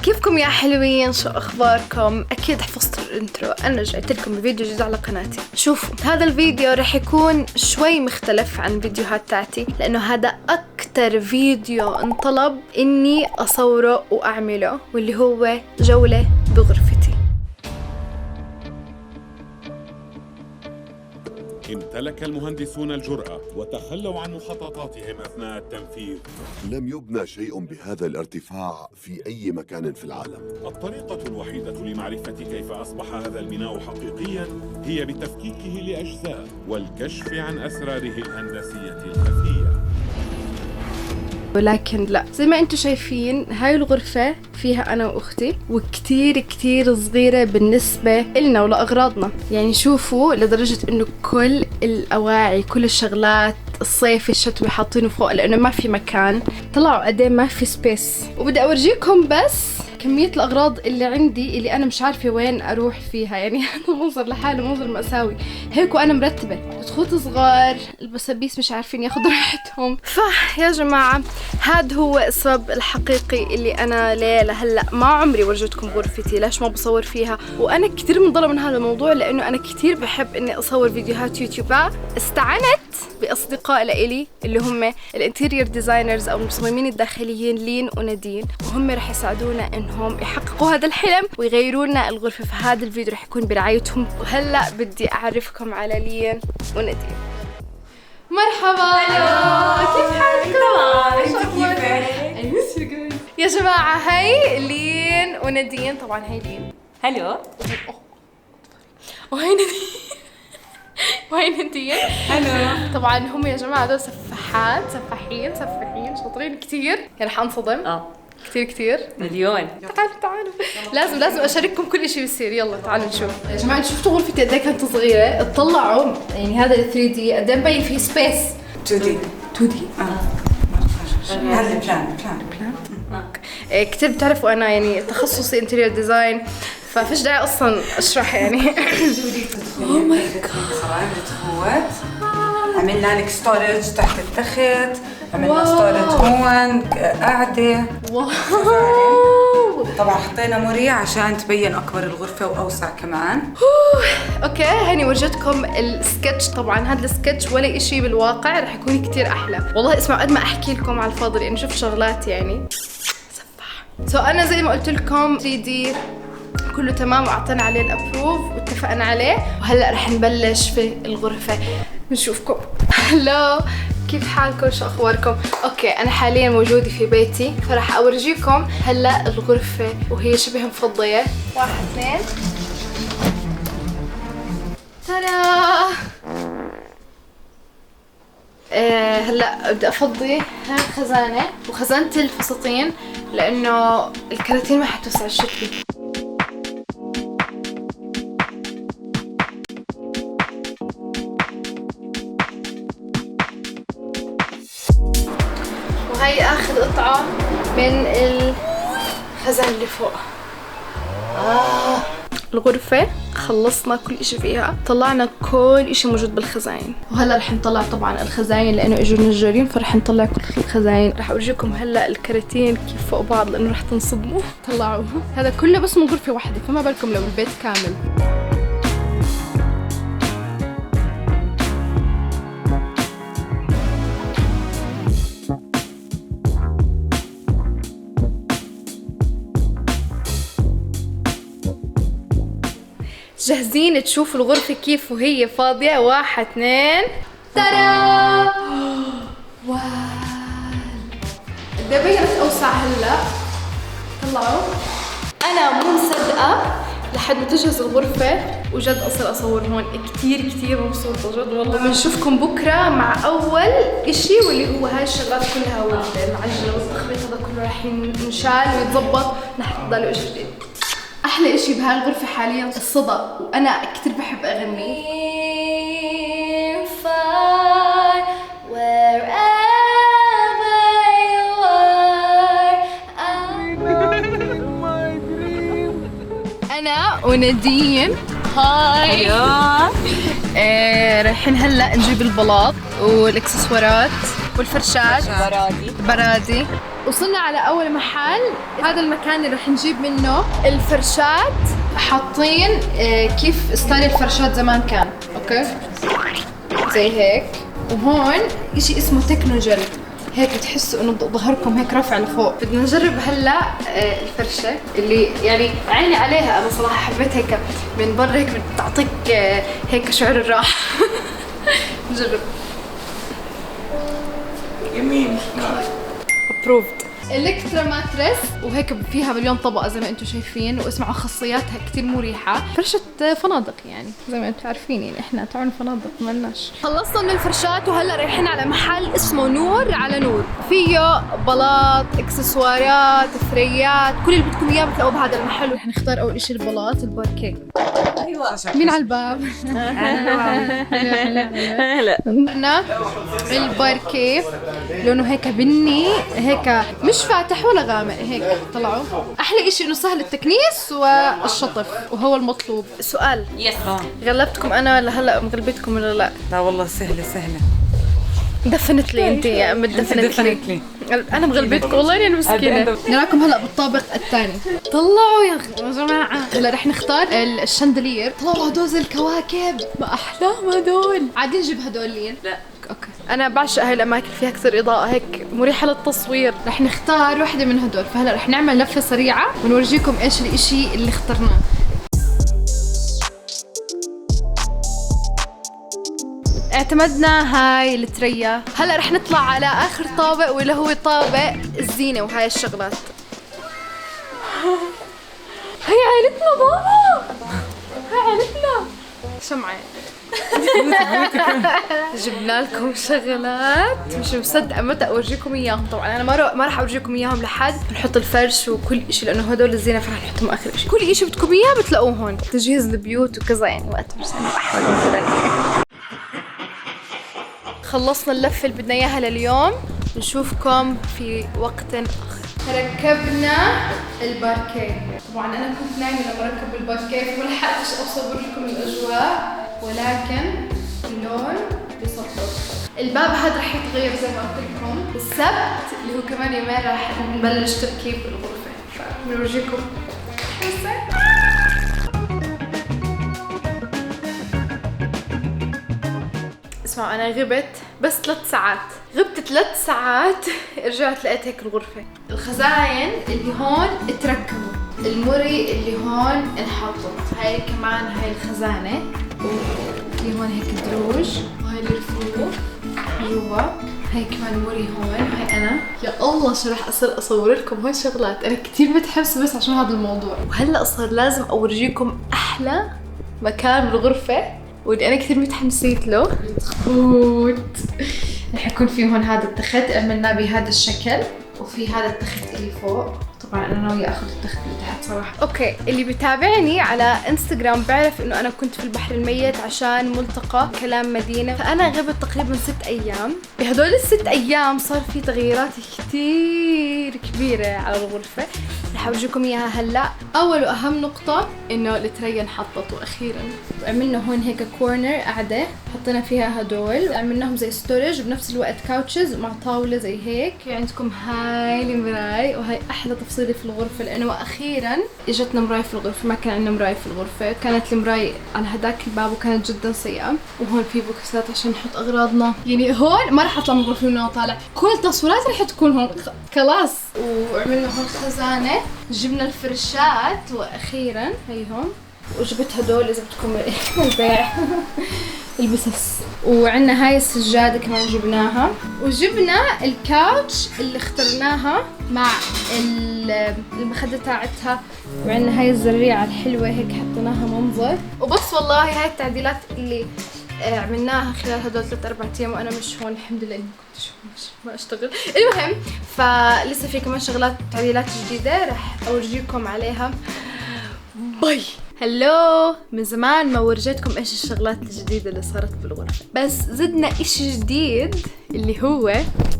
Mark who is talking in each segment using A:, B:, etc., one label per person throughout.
A: كيفكم يا حلوين؟ شو اخباركم؟ اكيد حفظتوا الانترو. انا رجعت لكم بفيديو جديد على قناتي. شوفوا هذا الفيديو رح يكون شوي مختلف عن الفيديوهات تاعتي، لانه هذا اكتر فيديو انطلب اني اصوره واعمله، واللي هو جولة بغرفتي.
B: امتلك المهندسون الجرأة وتخلوا عن مخططاتهم أثناء التنفيذ.
C: لم يبنى شيء بهذا الارتفاع في أي مكان في العالم.
B: الطريقة الوحيدة لمعرفة كيف أصبح هذا البناء حقيقياً هي بتفكيكه لأجزاء والكشف عن أسراره الهندسية الخفية.
A: ولكن لا، زي ما انتم شايفين هاي الغرفة فيها أنا وأختي، وكتير كتير صغيرة بالنسبة إلنا ولأغراضنا. يعني شوفوا لدرجة إنه كل الأواعي، كل الشغلات الصيفي الشتوي حاطينه فوق، لأنه ما في مكان. طلعوا قدام ما في سبيس. وبدي أورجيكم بس كمية الأغراض اللي عندي اللي أنا مش عارفة وين أروح فيها. يعني هذا منظر لحاله منظر مأساوي هيك، وأنا مرتبة الخوت صغار، البسابيس مش عارفين ياخدوا راحتهم. فيا جماعة هذا هو السبب الحقيقي اللي أنا ليه لهلأ ما عمري ورجتكم غرفتي، ليش ما بصور فيها. وأنا كتير منضلة من هذا الموضوع، لأنه أنا كتير بحب إني أصور فيديوهات يوتيوب. استعنت بأصدقاء لإلي اللي هم الانتيريور ديزاينرز أو المصممين الداخليين، لين ونادين، وهم رح يساعدونا إنهم يحققوا هذا الحلم ويغيروا لنا الغرفة. فهذا الفيديو رح يكون برعايتهم. وهلأ بدي أعرفكم على لين وندين. مرحبا. كيف حالكم؟ يا جماعة هاي لين وندين. طبعا هاي لين.
D: هلو.
A: وهاي ندين. وهاي ندين.
D: هلو.
A: طبعا هم يا جماعة دول سفاحين شاطرين كتير. يعني حنصدم كتير
D: مليون.
A: تعالوا لازم اشارككم كل شيء بيصير. يلا تعالوا نشوف يا جماعه. شفتوا غرفتي قد ايه كانت صغيره؟ اطلعوا يعني هذا ال 3 دي قد ايه مبين فيه سبيس.
D: 2 دي هذا بلان.
A: كتير بتعرفوا انا يعني تخصصي انتيريور ديزاين، ففيش داعي اصلا اشرح يعني.
D: اوه ماي جاد. خرائط بتفوت. عملنا لك ستورج تحت التخت، عملنا ستورج هون، قاعدة. طبعا حطينا مريح عشان تبين أكبر الغرفة وأوسع كمان.
A: اوكي هاني ورجتكم السكتش. طبعا هذا السكتش ولا اشي بالواقع رح يكون كتير احلى. والله اسمعوا قد ما احكي لكم على الفاضي، لانه شوف شغلات يعني سفاح. انا زي ما قلت لكم 3 دي كله تمام، واعطينا عليه الابروف واتفقنا عليه. وهلا رح نبلش في الغرفه. نشوفكم. هلو، كيف حالكم؟ شو اخباركم؟ اوكي انا حاليا موجوده في بيتي، فرح اورجيكم هلا الغرفه وهي شبه مفضيه. 1 2 ترى. هلا بدي افضي هاي الخزانه وخزانه الفساتين، لانه الكراتين ما حتوسع الشتوي. وهي اخذ قطعه من الخزانه اللي فوق. الغرفة خلصنا كل اشي فيها، طلعنا كل اشي موجود بالخزاين. وهلا رح نطلع طبعا الخزاين لانه اجوا نجارين، فرح نطلع كل الخزاين. رح اورجيكم هلا الكراتين كيف فوق بعض، لانه رح تنصدموا. طلعوه هذا كله بس من غرفة واحدة، فما بالكم لو البيت كامل. جاهزين تشوفوا الغرفة كيف وهي فاضية؟ 1 2 ترى. واو قد ايه بينت اوسع هلا. طلعوا. انا مو مصدقة لحد ما تجهز الغرفة وجد اصير اصور هون. كتير مبسوطة جد والله. بنشوفكم بكرة مع اول اشي، واللي هو هاي الشغلات كلها والمعجنة والتخبيط هذا كله راح ينشال ويتظبط. رح تضلوا اشي جديد. احلى اشي بهاي الغرفة حاليا الصدى، وانا كتير بحب اغني. انا وندين هاي رايحين هلا نجيب البلاط والاكسسوارات والفرشات. برادي وصلنا على اول محل. هذا المكان اللي رح نجيب منه الفرشات. حاطين كيف ستايل الفرشات زمان كان، اوكي زي هيك. وهون اشي اسمه تكنوجل، هيك بتحسوا انه ظهركم هيك رافع لفوق. بدنا نجرب هلا الفرشه اللي يعني عيني عليها. انا صراحه حبيت هيك من برا، هيك بتعطيك هيك شعور الراحه. نجرب.
E: يمين
A: ابروفد. الكترا ماتريس، وهيك فيها مليون طبقه زي ما انتم شايفين، واسمعوا خاصياتها كتير مريحه. فرشه فنادق يعني زي ما انتم عارفين، يعني احنا تعون فنادق مالناش. خلصنا من الفرشات وهلا رايحين على محل اسمه نور على نور، فيه بلاط، اكسسوارات، ثريات، كل اللي بدكم اياه بتلاقوه بهذا المحل. رح نختار اول شيء البلاط الباركيه.
E: ايوه
A: مين على الباب؟
E: هلا
A: هنا الباركيه لونه هيك بني، هيك مش فاتح ولا غامق، هيك طلعوا. احلى اشي انه سهل التكنيس والشطف، وهو المطلوب. سؤال،
E: يس
A: غلبتكم انا ولا هلا مغلبتكم ولا لا؟
D: لا والله سهلة.
A: دفنت لي انت يا ام، دفنت لي. انا مغلبتكم والله اني مسكينه. نراكم هلا بالطابق الثاني. طلعوا يا جماعه. هلا رح نختار الشاندلير. طلعوا هدول زي الكواكب، ما احلاهم هدول. عادي نجيب هدول لين؟ لا اوكي. انا بعشق هاي الاماكن فيها كثير اضاءه، هيك مريحه للتصوير. رح نختار وحده من هدول. فهلا رح نعمل لفه سريعه ونورجيكم ايش الاشي اللي اخترناه. اعتمدنا هاي التريا. هلا رح نطلع على اخر طابق واللي هو طابق الزينه وهاي الشغلات. هاي عائلتنا بابا، هاي عائلتنا. شمعة جبنا لكم شغلات مش مصدقه متى اورجيكم اياهم. طبعا انا ما راح اورجيكم اياهم لحد نحط الفرش وكل شيء، لانه هدول الزينه فرح نحطهم اخر شيء. كل شيء بدكم اياه بتلاقوه هون. تجهيز البيوت وكذا يعني وقت مش خلصنا اللفه اللي بدنا اياها لليوم. نشوفكم في وقت اخر. ركبنا الباركيه. طبعا انا كنت نايمه لما ركب الباركيه فما لحقتش اصور لكم الاجواء، ولكن اللون بيصفر. الباب هذا رح يتغير زي ما قلت لكم. السبت اللي هو كمان يومين رح نبلش تركيب الغرفه، فبنورجيكم. اسمعوا، انا غبت بس 3 ساعات، غبت 3 ساعات. رجعت لقيت هيك الغرفه. الخزاين اللي هون اتركبوا، المري اللي هون انحطت، هاي كمان هاي الخزانه، وفي هون هيك دروج، وهاي الرفوف جوا، هاي كمان مري هون، هاي انا. يا الله شو رح اصير اصور لكم هاي شغلات. انا كثير متحمسه بس عشان هذا الموضوع. وهلا صار لازم اورجيكم احلى مكان بالغرفه واللي انا كثير متحمسيت له. التخوت رح يكون في هون هذا التخت عملناه بهذا الشكل، وفي هذا التخت اللي فوق. طبعا انا ناويه اخذ التخت اللي تحت صراحه. اوكي، اللي بيتابعني على انستغرام بيعرف انه انا كنت في البحر الميت عشان ملتقى كلام مدينه، فانا غبت تقريبا 6 ايام. بهدول ال6 ايام صار في تغييرات كثير كبيره على الغرفه، رح اورجيكم اياها هلا. اول واهم نقطه انه التريا انحطت واخيرا. عملنا هون هيك كورنر قاعده حطينا فيها هدول، عملناهم زي ستورج وبنفس الوقت كاوتشز مع طاوله زي هيك. عندكم هاي المراي، وهي احلى تفصيله في الغرفه لانه اخيرا اجتنا مرايه في الغرفه. ما كان عندنا مرايه في الغرفه، كانت المرايه على هداك الباب وكانت جدا سيئه. وهون في بوكسات عشان نحط اغراضنا، يعني هون ما رح اطلع من الغرفه وانا طالع، كل التصويرات رح تكون هون خلاص. وعملنا هون خزانه، جبنا الفرشات واخيرا هيهم، وجبت هدول اذا بدكم البيع البسس. وعندنا هاي السجاده كمان جبناها، وجبنا الكاوتش اللي اخترناها مع المخده تاعتها، وعندنا هاي الزريعه الحلوه هيك حطيناها منظر. وبس والله هاي التعديلات اللي عملناها خلال هدول 3-4 ايام وانا مش هون. الحمد لله اني كنت ما اشتغل. المهم فلسه في كمان شغلات تعديلات جديده رح اورجيكم عليها. باي. هلو، من زمان ما ورجيتكم ايش الشغلات الجديده اللي صارت بالغرفه، بس زدنا اشي جديد اللي هو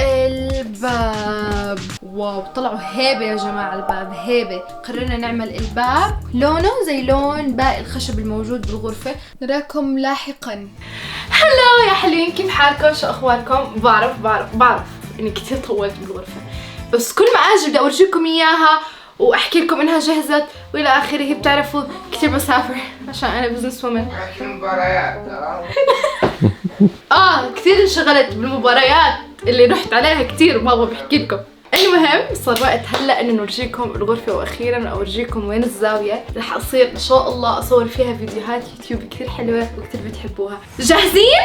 A: الباب. واو، طلعوا هيبه يا جماعه الباب، هيبه. قررنا نعمل الباب لونه زي لون باقي الخشب الموجود بالغرفه. نراكم لاحقا. هلو يا حلوين، كيف حالكم؟ شو اخباركم؟ بعرف اني كثير طولت بالغرفه، بس كل ما اجي بدي اورجيكم اياها واحكي لكم انها جهزت والى اخره. بتعرفوا كثير بسافر عشان انا بزنس وومن. كثير انشغلت بالمباريات اللي رحت عليها كثير، بابا بحكي لكم. المهم صار وقت هلا انه نورجيكم الغرفه، واخيرا اورجيكم وين الزاويه. رح اصير ان شاء الله اصور فيها فيديوهات يوتيوب كثير حلوه وكثير بتحبوها. جاهزين؟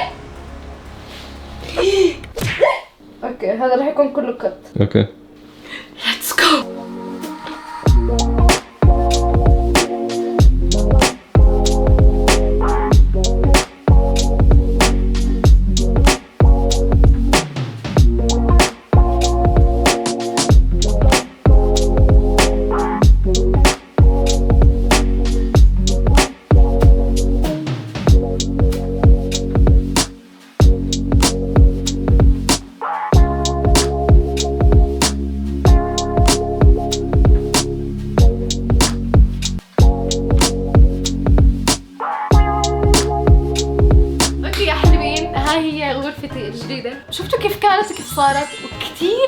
A: اوكي هذا رح يكون كله كت.
F: اوكي
A: ليتس جو. الجديدة شفتوا كيف كانت وكيف صارت،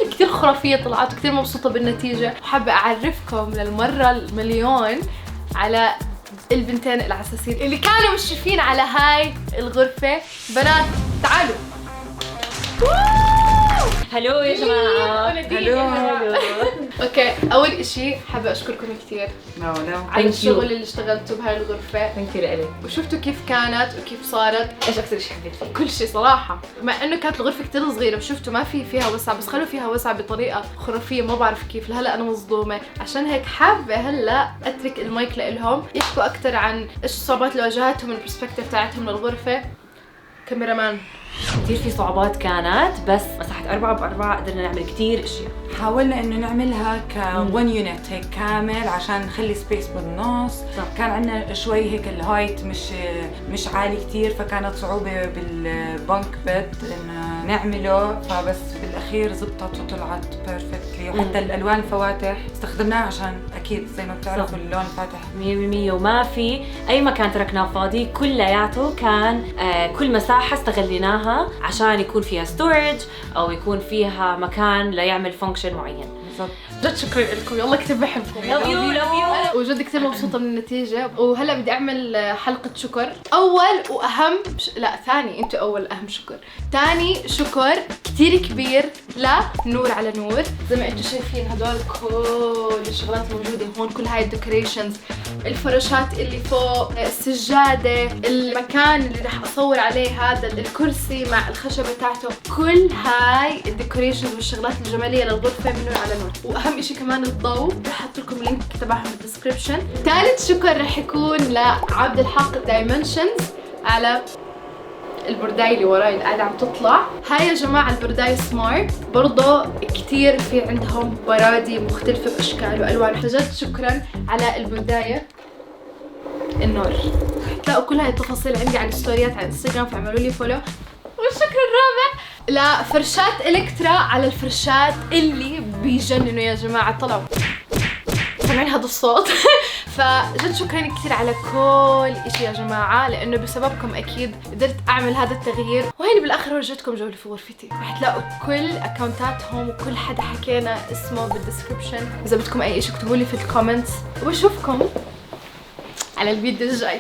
A: وكثير خرافية طلعت، وكثير مبسوطة بالنتيجة. وحابة أعرفكم للمرة المليون على البنتين العساسين اللي كانوا مشرفين على هاي الغرفة. بنات تعالوا.
E: هلو يا جماعة.
A: هلو. اوكي اول اشي حابة اشكركم كثير على الشغل اللي اشتغلتوا بهاي الغرفة.
E: ثانك يو لإلك.
A: وشفتوا كيف كانت وكيف صارت.
E: ايش اكثر شيء حبيت فيه؟
A: كل شيء صراحة، مع انه كانت الغرفة كثير صغيرة وشفتوا ما فيها وسع، بس خلوا فيها وسع بطريقة خرافية ما بعرف كيف. لهلا انا مصدومة، عشان هيك حابة هلا اترك المايك لهم يحكوا اكثر عن ايش الصعوبات اللي واجهتهم من البرسبكتيف تاعتهم للغرفة. كاميرامان.
E: كثير في صعوبات كانت، بس مساحة 4x4 قدرنا نعمل كثير اشياء.
D: حاولنا انه نعملها كون يونت هيك كامل عشان نخلي سبيس بالنص. كان عندنا شوي هيك الهايت مش عالي كثير، فكانت صعوبة بالبنك بيد انه نعمله، فبس بالاخير زبطت وطلعت بيرفكتلي. وحتى الالوان الفواتح استخدمناها عشان اكيد زي ما بتعرفوا اللون فاتح
E: 100%، وما في اي مكان تركناه فاضي، كلياته كان كل مساحة استغليناها عشان يكون فيها ستورج او يكون فيها مكان ليعمل فانكشن معين.
D: بالضبط.
A: جد شكرا لكم، والله كثير بحبكم.
E: love you.
A: وجد كثير مبسوطة من النتيجة. وهلا بدي اعمل حلقة شكر. اول واهم ثاني، انتوا اول اهم شكر. ثاني شكر كثير كبير لنور على نور. زي ما انتوا شايفين هدول كل الشغلات الموجودة هون، كل هاي الديكوريشنز، الفراشات اللي فوق، السجادة، المكان اللي رح اصور عليه هذا الكرسي مع الخشبة تاعته، كل هاي الديكوريشنز والشغلات الجمالية للغرفة من نور على نور. واهم اشي كمان الضوء، رح احط لكم اللينك تبعهم بالدسكربشن. ثالث شكر رح يكون لعبد الحق دايمنشنز على البرداية اللي وراي اللي قاعدة عم تطلع. هاي يا جماعة البرداية سمارت، برضه كتير في عندهم برادي مختلفة بأشكال وألوان. فجد شكرا على البرداية النور. تلاقوا كل هاي التفاصيل عندي على الستوريات على الانستغرام، فاعملوا لي فولو. والشكر الرابع لفرشات إلكترا على الفرشات اللي بيجننوا يا جماعة. طلعوا سامعين هذا الصوت؟ فجد شكرا كثير على كل اشي يا جماعة، لانه بسببكم اكيد قدرت اعمل هذا التغيير. وهيني بالاخر ورجيتكم جولة في غرفتي. رح تلاقوا كل اكونتاتهم وكل حدا حكينا اسمه بالدسكربشن. اذا بدكم اي اشي اكتبوا لي في الكومنتس، وبشوفكم على الفيديو الجاي.